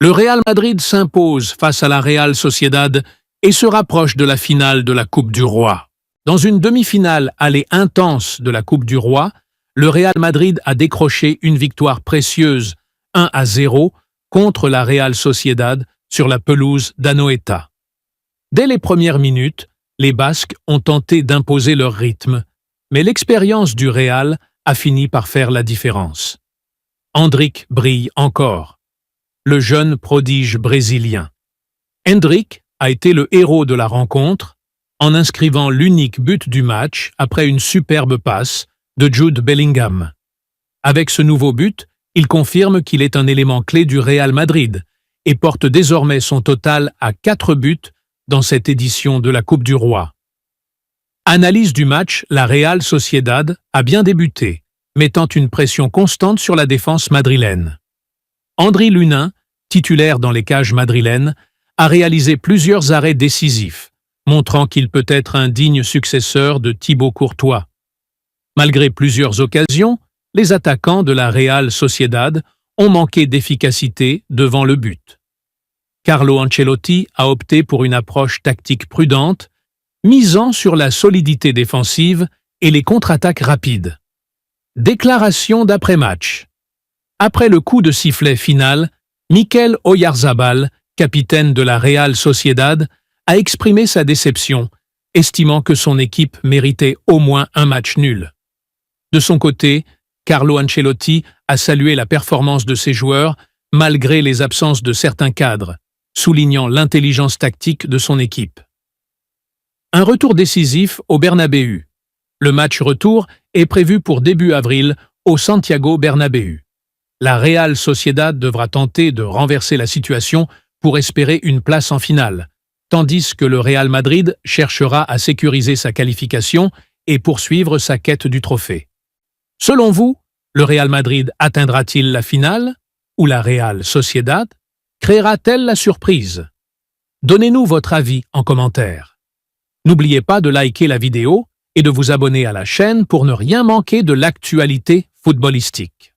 Le Real Madrid s'impose face à la Real Sociedad et se rapproche de la finale de la Coupe du Roi. Dans une demi-finale aller intense de la Coupe du Roi, le Real Madrid a décroché une victoire précieuse 1-0 contre la Real Sociedad sur la pelouse d'Anoeta. Dès les premières minutes, les Basques ont tenté d'imposer leur rythme, mais l'expérience du Real a fini par faire la différence. Endrick brille encore. Le jeune prodige brésilien. Endrick a été le héros de la rencontre en inscrivant l'unique but du match après une superbe passe de Jude Bellingham. Avec ce nouveau but, il confirme qu'il est un élément clé du Real Madrid et porte désormais son total à 4 buts dans cette édition de la Coupe du Roi. Analyse du match, la Real Sociedad a bien débuté, mettant une pression constante sur la défense madrilène. Andri Lunin, titulaire dans les cages madrilènes, a réalisé plusieurs arrêts décisifs, montrant qu'il peut être un digne successeur de Thibaut Courtois. Malgré plusieurs occasions, les attaquants de la Real Sociedad ont manqué d'efficacité devant le but. Carlo Ancelotti a opté pour une approche tactique prudente, misant sur la solidité défensive et les contre-attaques rapides. Déclaration d'après-match. Après le coup de sifflet final, Mikel Oyarzabal, capitaine de la Real Sociedad, a exprimé sa déception, estimant que son équipe méritait au moins un match nul. De son côté, Carlo Ancelotti a salué la performance de ses joueurs malgré les absences de certains cadres, soulignant l'intelligence tactique de son équipe. Un retour décisif au Bernabéu. Le match retour est prévu pour début avril au Santiago Bernabéu. La Real Sociedad devra tenter de renverser la situation pour espérer une place en finale, tandis que le Real Madrid cherchera à sécuriser sa qualification et poursuivre sa quête du trophée. Selon vous, le Real Madrid atteindra-t-il la finale ou la Real Sociedad créera-t-elle la surprise? Donnez-nous votre avis en commentaire. N'oubliez pas de liker la vidéo et de vous abonner à la chaîne pour ne rien manquer de l'actualité footballistique.